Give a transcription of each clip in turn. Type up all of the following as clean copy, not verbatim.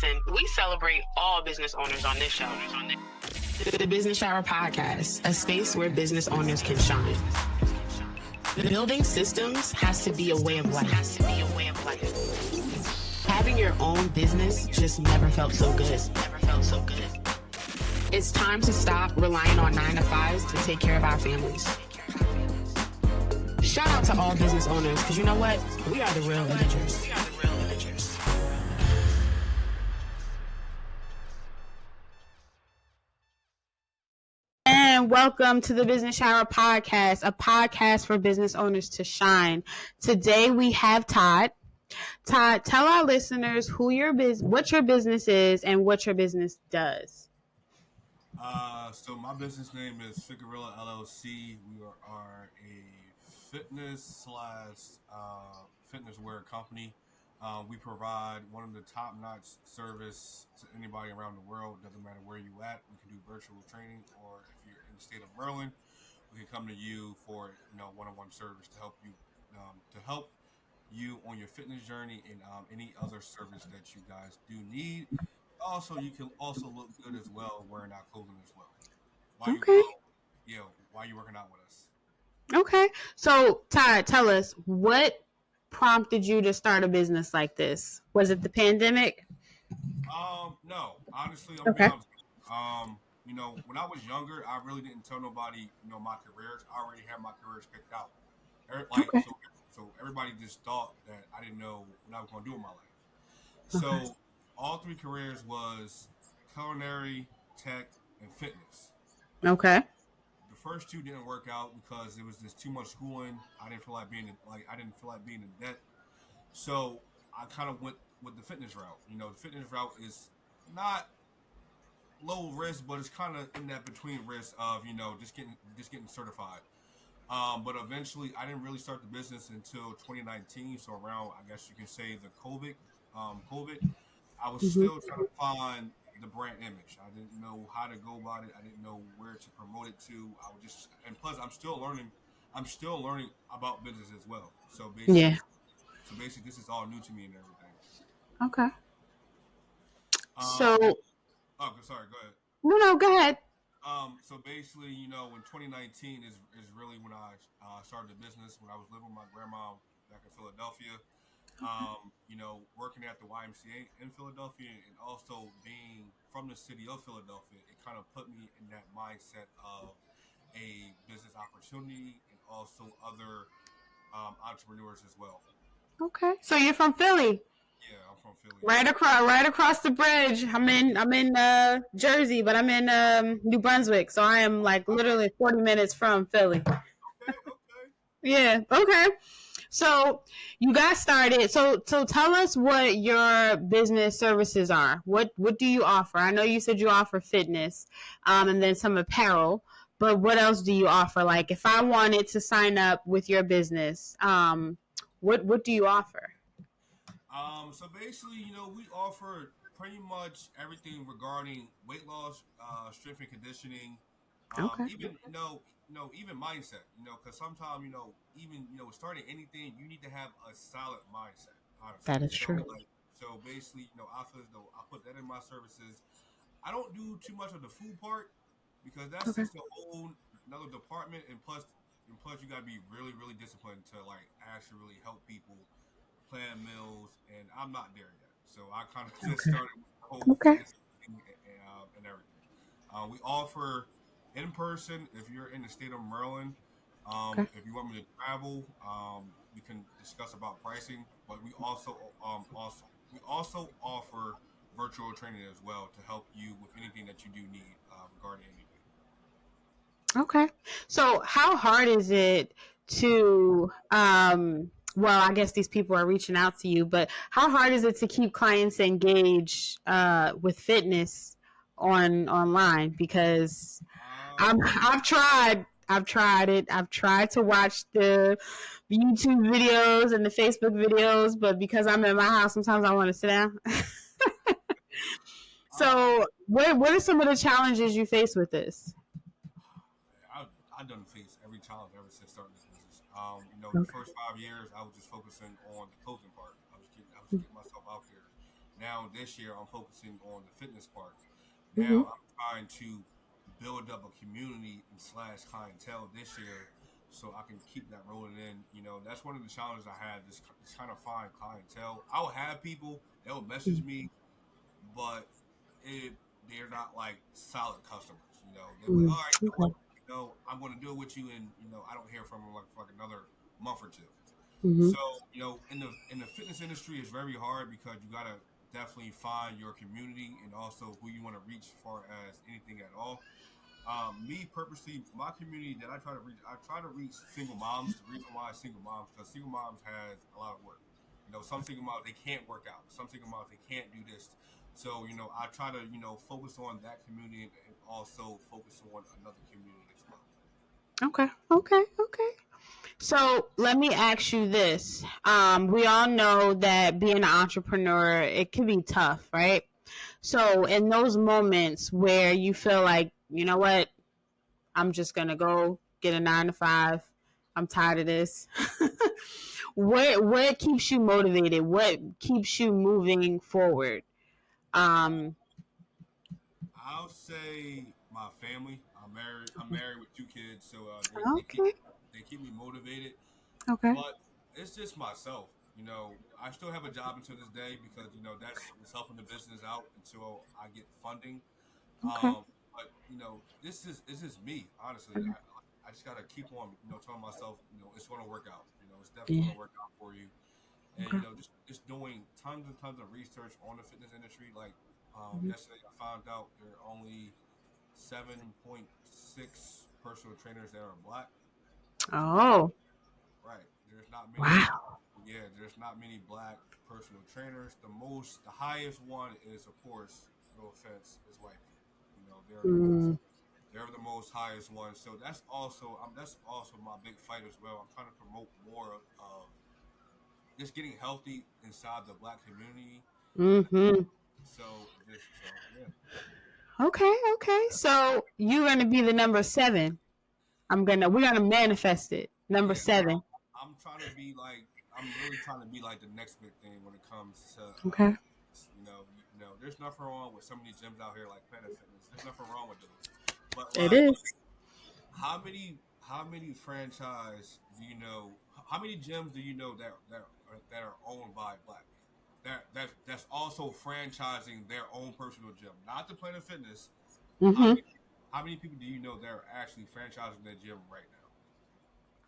Listen, we celebrate all business owners on this show. The Business Shower Podcast, a space where business owners can shine. Building systems has to be a way of life. Having your own business just never felt so good. It's time to stop relying on 9-to-5s to take care of our families. Shout out to all business owners, because you know what? We are the real imagers. And welcome to the Business Shower Podcast, a podcast for business owners to shine. Today we have Todd. Todd, tell our listeners what your business is and what your business does. So my business name is Fitgorilla LLC. We are a fitness wear company. We provide one of the top-notch service to anybody around the world. Doesn't matter where you at. We can do virtual training, or if you're in the state of Maryland, we can come to you for one-on-one service to help you on your fitness journey and any other service that you guys do need. Also, you can also look good as well wearing our clothing as well. While you're working out with us. Okay. So, Todd, tell us, what prompted you to start a business like this? Was it the pandemic? No. Honestly, I'm gonna be honest. When I was younger, I really didn't tell nobody, my careers. I already had my careers picked out. So everybody just thought that I didn't know what I was going to do in my life. Okay. So all three careers was culinary, tech, and fitness. Okay. The first two didn't work out because it was just too much schooling. I didn't feel like being in debt. So I kind of went with the fitness route. The fitness route is not low risk, but it's kind of in that between risk of just getting certified. But eventually, I didn't really start the business until 2019. So around, I guess you can say, the COVID. I was still trying to find the brand image. I didn't know how to go about it. I didn't know where to promote it to. And plus, I'm still learning. I'm still learning about business as well. So basically, this is all new to me and everything. Okay. Sorry, go ahead. No, go ahead. So basically, in 2019 is really when I started the business, when I was living with my grandma back in Philadelphia. Working at the YMCA in Philadelphia, and also being from the city of Philadelphia, it kind of put me in that mindset of a business opportunity and also other entrepreneurs as well. Okay. So you're from Philly? Yeah, I'm from Philly. Right across the bridge. I'm in Jersey, but I'm in New Brunswick, so I am like literally 40 minutes from Philly. Okay. Yeah. Okay. So you got started. So tell us what your business services are. What do you offer? I know you said you offer fitness, and then some apparel. But what else do you offer? Like, if I wanted to sign up with your business, what do you offer? So basically, we offer pretty much everything regarding weight loss, strength and conditioning, Okay. even mindset. Because sometimes, even starting anything, you need to have a solid mindset. Honestly, That is true. So basically, I feel as though I put that in my services. I don't do too much of the food part because that's just a whole another department, and plus you gotta be really, really disciplined to like actually really help people plan meals, and I'm not there yet. So I kind of just started with the whole fitness thing and everything. We offer in person if you're in the state of Maryland. If you want me to travel, we can discuss about pricing. But we also offer virtual training as well to help you with anything that you do need regarding anything. Okay. So how hard is it to well, I guess these people are reaching out to you, but how hard is it to keep clients engaged with fitness online? Because I've tried it. I've tried to watch the YouTube videos and the Facebook videos, but because I'm in my house, sometimes I want to sit down. So what are some of the challenges you face with this? I've done face every challenge ever since starting this business. The first 5 years I was just focusing on the clothing part. I was getting myself out there. Now this year I'm focusing on the fitness part. Mm-hmm. Now I'm trying to build up a community and slash clientele this year so I can keep that rolling in. That's one of the challenges I had, just trying to find clientele. I'll have people, they'll message me, but it they're not like solid customers. They're like, Mm-hmm. all right, you know what, Okay. I'm going to do it with you, and I don't hear from them like for like another month or two. Mm-hmm. So in the fitness industry, it's very hard because you gotta definitely find your community and also who you want to reach as far as anything at all. Me purposely, my community that I try to reach single moms. The reason why single moms, because single moms has a lot of work. Some single moms they can't work out. Some single moms they can't do this. So I try to focus on that community and also focus on another community as well. Okay. Okay. Okay. So let me ask you this. We all know that being an entrepreneur, it can be tough, right? So in those moments where you feel like, you know what, I'm just gonna go get a 9 to 5. I'm tired of this. What keeps you motivated? What keeps you moving forward? Um, I'll say my family. I'm married. I'm married with 2 kids, so okay. they keep me motivated. Okay. But it's just myself. I still have a job until this day because that's what's helping the business out until I get funding. Okay. But this is me. Honestly, I just gotta keep on telling myself it's gonna work out. It's definitely Yeah. gonna work out for you. And Okay. just doing tons and tons of research on the fitness industry. Like Mhm. yesterday, I found out there are only 7.6 personal trainers that are black. Oh, Right. There's not many. wow. Yeah, there's not many black personal trainers. The highest one is, of course, no offense, is white people. Mm, They're the most highest one. So that's also my big fight as well. I'm trying to promote more of just getting healthy inside the black community, and mm-hmm. so yeah. Okay. Okay. So you're gonna be the number 7. We're gonna manifest it. Number Yeah, 7. I'm trying to be like I'm really trying to be like the next big thing when it comes to Okay. there's nothing wrong with so many gyms out here like Planet Fitness. There's nothing wrong with those. But It like is. how many franchise do you know? How many gyms do you know that are owned by black people? That's also franchising their own personal gym, not the Planet Fitness. How Mm-hmm. many how many people do you know that are actually franchising their gym right now?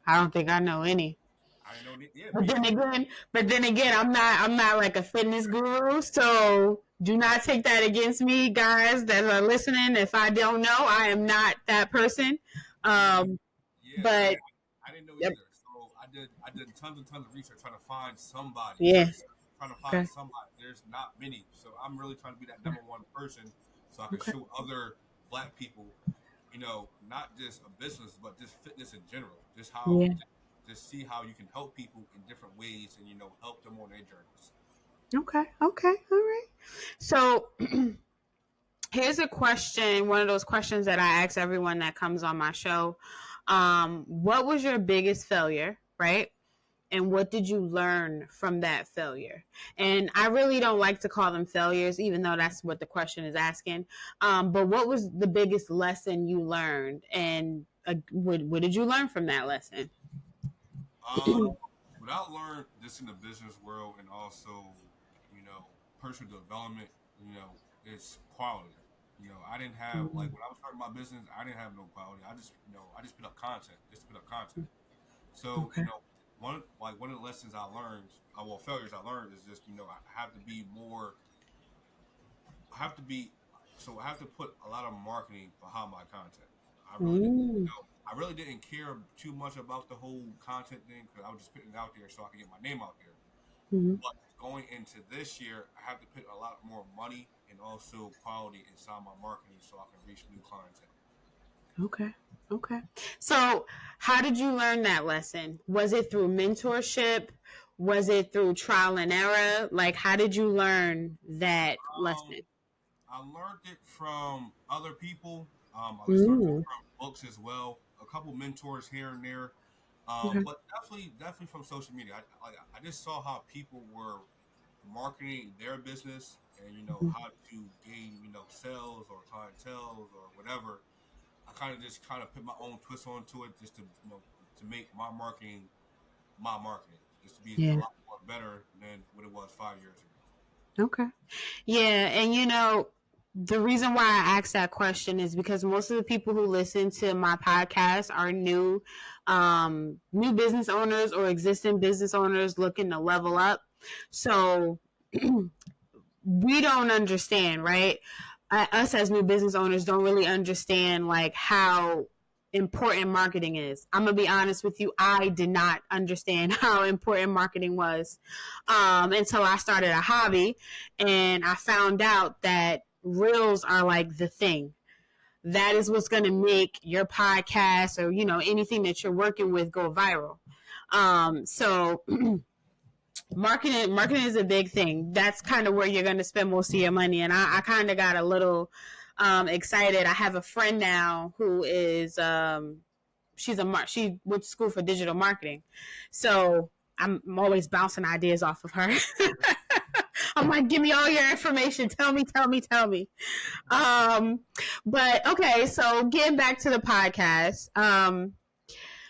I don't think I know any. I know, yeah, But me then either. again, I'm not like a fitness guru, so do not take that against me, guys that are listening. If I don't know, I am not that person. Yeah, Um, yeah. but I didn't know yep. either. So I did tons and tons of research trying to find somebody. Yeah. Trying to find Okay. somebody. There's not many. So I'm really trying to be that number one person so I can Okay. show other black people, not just a business but just fitness in general. Yeah. Just see how you can help people in different ways and help them on their journeys. Okay. Okay. All right. So here's a question. One of those questions that I ask everyone that comes on my show. What was your biggest failure? Right. And what did you learn from that failure? And I really don't like to call them failures, even though that's what the question is asking. But what was the biggest lesson you learned, and what did you learn from that lesson? Um, what I learned this in the business world and also, you know, personal development, is quality. I didn't have like when I was starting my business, I didn't have no quality. I just put up content, just to put up content. So, Okay. one of the lessons I learned, well, failures I learned is just, I have to be more, I have to be, so I have to put a lot of marketing behind my content. I really didn't, Mm. I really didn't care too much about the whole content thing because I was just putting it out there so I could get my name out there. Mm-hmm. But going into this year, I have to put a lot more money and also quality inside my marketing so I can reach new clientele. Okay. Okay. So, how did you learn that lesson? Was it through mentorship? Was it through trial and error? Like, how did you learn that Um, lesson? I learned it from other people. I learned it Mm. from books as well. A couple mentors here and there, Okay. but definitely from social media. I just saw how people were marketing their business and how to gain sales or clientele or whatever. I kind of just put my own twist onto it, just to to make my marketing, just to be a Yeah. lot more better than what it was 5 years ago. Okay. Yeah, and the reason why I asked that question is because most of the people who listen to my podcast are new business owners or existing business owners looking to level up. So we don't understand, right? Us as new business owners don't really understand like how important marketing is. I'm gonna be honest with you, I did not understand how important marketing was until I started a hobby, and I found out that reels are like the thing. That is what's going to make your podcast or anything that you're working with go viral. So marketing is a big thing. That's kind of where you're going to spend most of your money. And I kind of got a little excited. I have a friend now who is she went to school for digital marketing, so I'm always bouncing ideas off of her. I'm like, give me all your information. Tell me. But okay, so getting back to the podcast.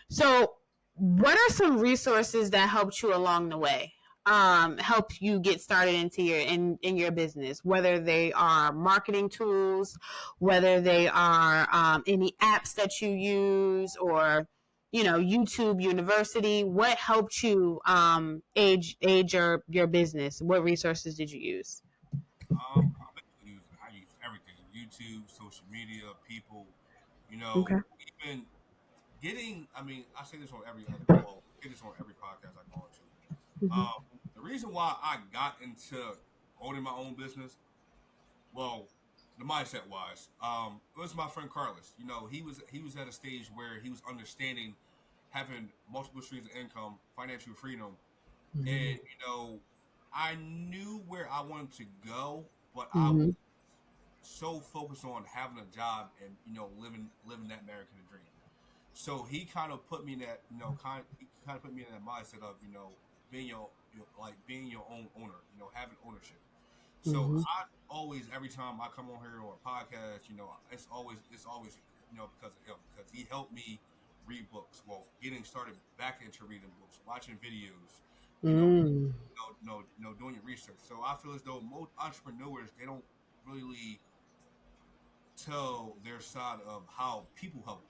So what are some resources that helped you along the way? Help you get started into in your business, whether they are marketing tools, whether they are any apps that you use, or YouTube University. What helped you age your business? What resources did you use? I use everything: YouTube, social media, people. Okay. Even getting. I mean, I say this on every other. Well, I say this on every podcast I go into. Mm-hmm. The reason why I got into owning my own business, well, the mindset wise, it was my friend Carlos. He was at a stage where he was understanding having multiple streams of income, financial freedom, and I knew where I wanted to go, but I Mm-hmm. was so focused on having a job and living that American dream. So he kind of put me in that he kind of put me in that mindset of being being your own owner, having ownership. So Mm-hmm. I always, every time I come on here or a podcast, it's always because of him, because he helped me read books. Well, getting started back into reading books, watching videos, Mm. doing your research. So I feel as though most entrepreneurs, they don't really tell their side of how people help them.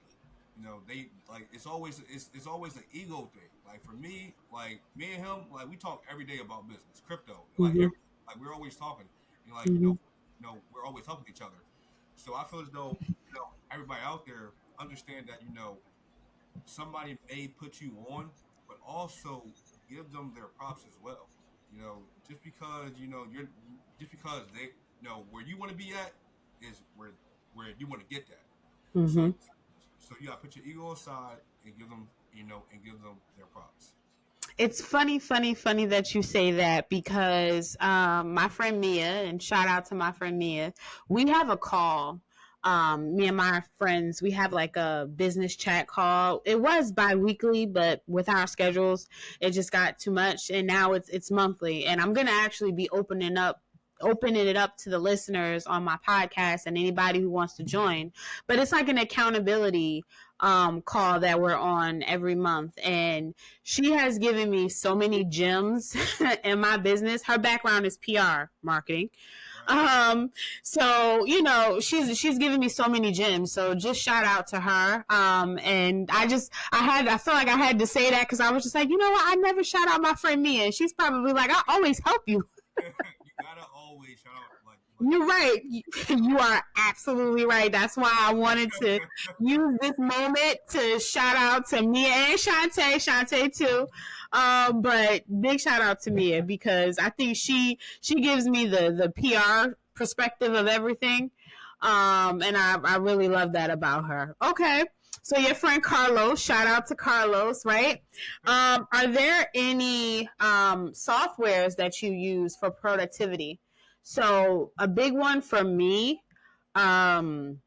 They like it's always an ego thing. Like for me, like me and him, like we talk every day about business, crypto, Mm-hmm. like we're always talking, and Mm-hmm. we're always helping each other. So I feel as though everybody out there understand that somebody may put you on, but also give them their props as well. Just because you're just because they where you want to be at is where you want to get that. So Mm-hmm. you gotta put your ego aside and give them their props. It's funny that you say that because my friend Mia, and shout out to my friend Mia, we have a call. Me and my friends, we have like a business chat call. It was bi-weekly, but with our schedules, it just got too much, and now it's monthly. And I'm gonna actually be opening it up to the listeners on my podcast and anybody who wants to join. But it's like an accountability call that we're on every month, and she has given me so many gems in my business. Her background is PR marketing. Right. So she's given me so many gems. So just shout out to her. And I feel like I had to say that because I was just like, what? I never shout out my friend Mia. And she's probably like, I always help you. You gotta always shout out You're right. You are absolutely right. That's why I wanted to use this moment to shout out to Mia and Shantae too. But big shout out to Mia because I think she gives me the PR perspective of everything. And I really love that about her. Okay. So your friend Carlos, shout out to Carlos, right? Are there any softwares that you use for productivity? So a big one for me um,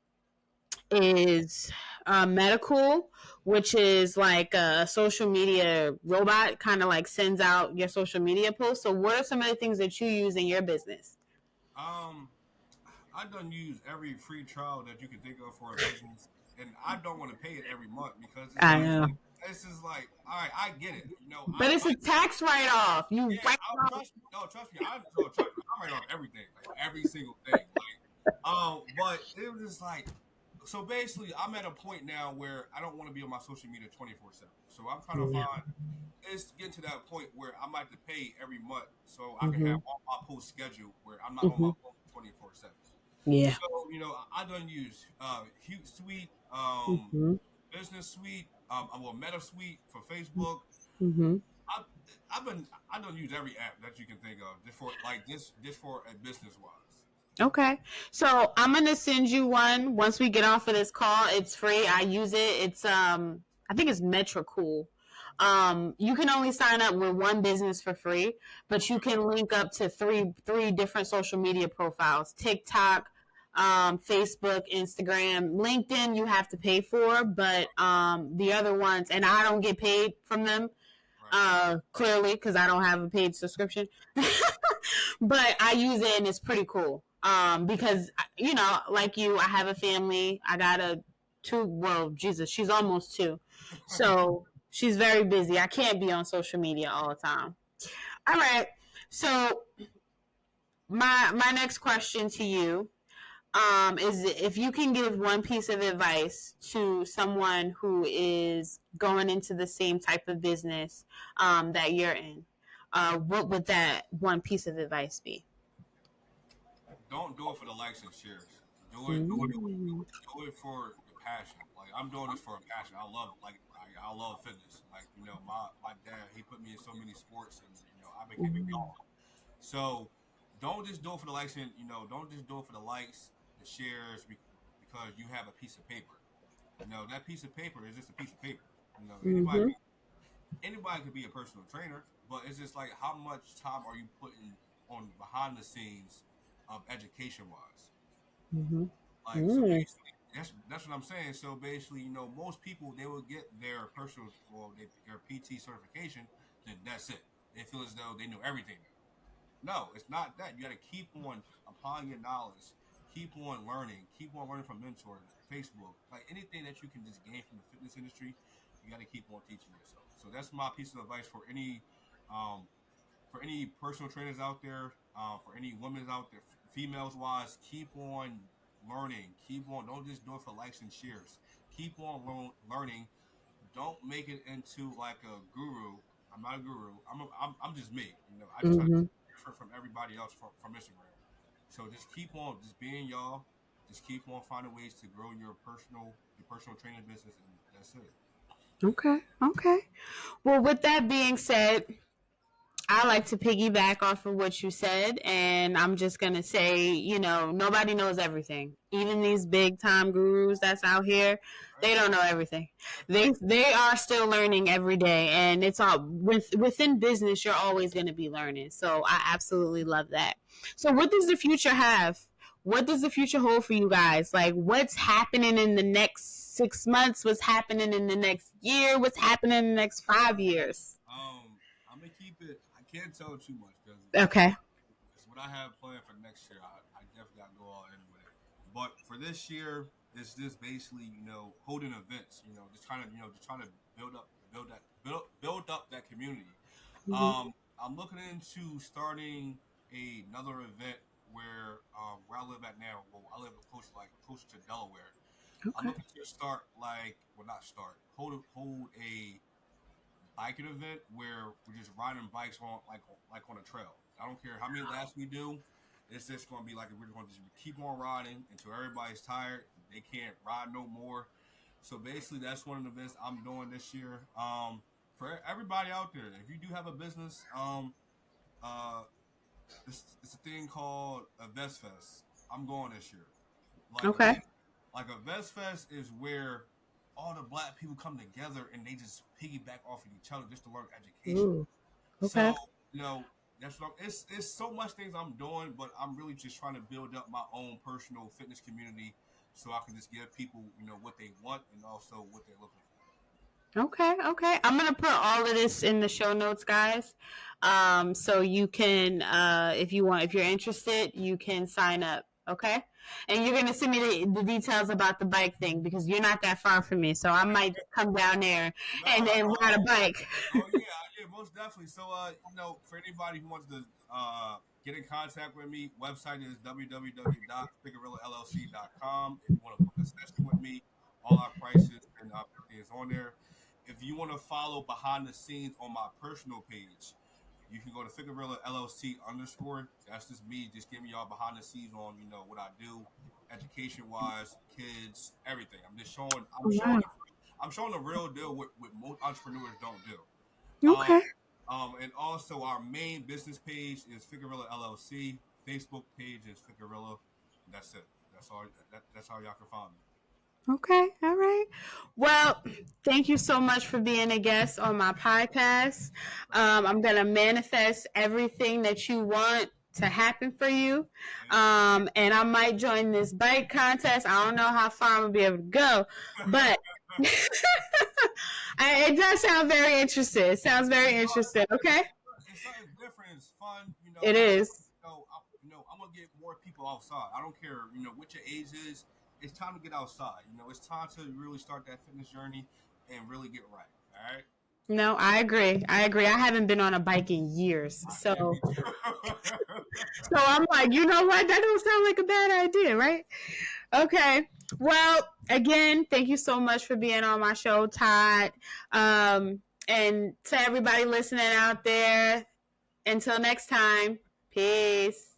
is Medical, which is like a social media robot, kind of like sends out your social media posts. So what are some of the things that you use in your business? Um, I done used every free trial that you can think of for a business, and I don't want to pay it every month because I know. it's just like, all right, I get it. But it's a tax write off. You yeah, write I off. trust me. No, trust me. I write off everything, like every single thing. But it was just like, so basically, I'm at a point now where I don't want to be on my social media 24/7. So I'm trying to Yeah. find it's getting to that point where I might have to pay every month so I can have Mm-hmm. all my posts scheduled where I'm not on my Mm-hmm. phone 24/7. Yeah. So I done use Hootsuite, Mm-hmm. Business Suite, well Meta Suite for Facebook. Mm-hmm. I I done use every app that you can think of just for a business wise. Okay. So I'm gonna send you one once we get off of this call. It's free. I use it. It's I think it's Metricool. You can only sign up with one business for free, but you Okay. can link up to three different social media profiles: TikTok, Facebook, Instagram, LinkedIn. You have to pay for, but the other ones, and I don't get paid from them. Right. Clearly, because I don't have a paid subscription. But I use it and it's pretty cool. Because like you, I have a family. I got a two. Well, Jesus, she's almost two, so she's very busy. I can't be on social media all the time. All right. So my next question to you is if you can give one piece of advice to someone who is going into the same type of business that you're in, what would that one piece of advice be? Don't do it for the likes and shares. Mm. Do it for the passion. Like I'm doing this for a passion. I love fitness. Like my dad he put me in so many sports and I became a Mm. golfer. So don't just do it for the likes and don't just do it for the likes, the shares because you have a piece of paper. That piece of paper is just a piece of paper. Mm-hmm. Anybody could be a personal trainer, but it's just like how much time are you putting on behind the scenes of education wise? Mm-hmm. Like so Mm. basically that's what I'm saying. So basically, most people they will get their personal their PT certification, then that's it. They feel as though they know everything now. No, it's not that. You got to keep on applying your knowledge, keep on learning from mentors, Facebook, like anything that you can just gain from the fitness industry. You got to keep on teaching yourself. So that's my piece of advice um, for any personal trainers out there, for any women out there, females wise, keep on learning. Keep on. Don't just do it for likes and shares. Keep on learning. Don't make it into like a guru. I'm not a guru. I'm just me. I just try to Mm-hmm. be different from everybody else from Instagram. So just keep on just being y'all. Just keep on finding ways to grow your personal training business, and that's it. Okay. Okay. Well, with that being said, I like to piggyback off of what you said, and I'm just gonna say, nobody knows everything. Even these big time gurus that's out here, Right? they don't know everything. That's right. They are still learning every day, and it's all within business. You're always going to be learning. So I absolutely love that. So what does the future have? What does the future hold for you guys? Like, what's happening in the next 6 months? What's happening in the next year? What's happening in the next 5 years? I'm gonna keep it. I can't tell too much because Okay. it's what I have planned for next year. I definitely got to go all in with it. But for this year, it's just basically holding events. Just trying to build up that community. Mm-hmm. I'm looking into starting another event where I live at now. Well, I live close to Delaware. I'm Okay. looking to start not start hold a biking event where we're just riding bikes on a trail. I don't care how many laps we do. It's just going to be like we're going to just keep on riding until everybody's tired. They can't ride no more. So basically, that's one of the events I'm doing this year. For everybody out there, if you do have a business, uh, it's a thing called a Vest Fest. I'm going this year. Like a Okay. vest, like a Vest Fest is where all the black people come together and they just piggyback off of each other just to learn education. Ooh. Okay. So that's what it's so much things I'm doing, but I'm really just trying to build up my own personal fitness community so I can just give people what they want and also what they're looking for. Okay, okay. I'm gonna put all of this in the show notes, guys. So you can, if you want, if you're interested, you can sign up. Okay, and you're gonna send me the details about the bike thing because you're not that far from me, so I might just come down there No, and ride a bike. oh yeah, yeah, most definitely. So, for anybody who wants to get in contact with me, website is www.fitgorilla.llc.com. If you want to book a session with me, all our prices and everything is on there. If you want to follow behind the scenes on my personal page, you can go to Fitgorilla LLC _. That's just me, just giving y'all behind the scenes on what I do, education wise, kids, everything. I'm just showing. Wow. I'm showing the real deal what most entrepreneurs don't do. Um, Okay. and also our main business page is Fitgorilla LLC. Facebook page is Fitgorilla. That's it. That's all. That's how y'all can find me. Okay. All right. Well, thank you so much for being a guest on my podcast. I'm going to manifest everything that you want to happen for you. And I might join this bike contest. I don't know how far I'm going to be able to go, but it does sound very interesting. It sounds very interesting. Okay. It's something different. It's fun. It is. I'm gonna get more people outside. I don't care. What your age is. It's time to get outside. It's time to really start that fitness journey and really get right. All right. No, I agree. I agree. I haven't been on a bike in years. Yeah, So me too. I'm like, you know what? That don't sound like a bad idea, right? Okay. Well, again, thank you so much for being on my show, Todd. And to everybody listening out there, until next time, peace.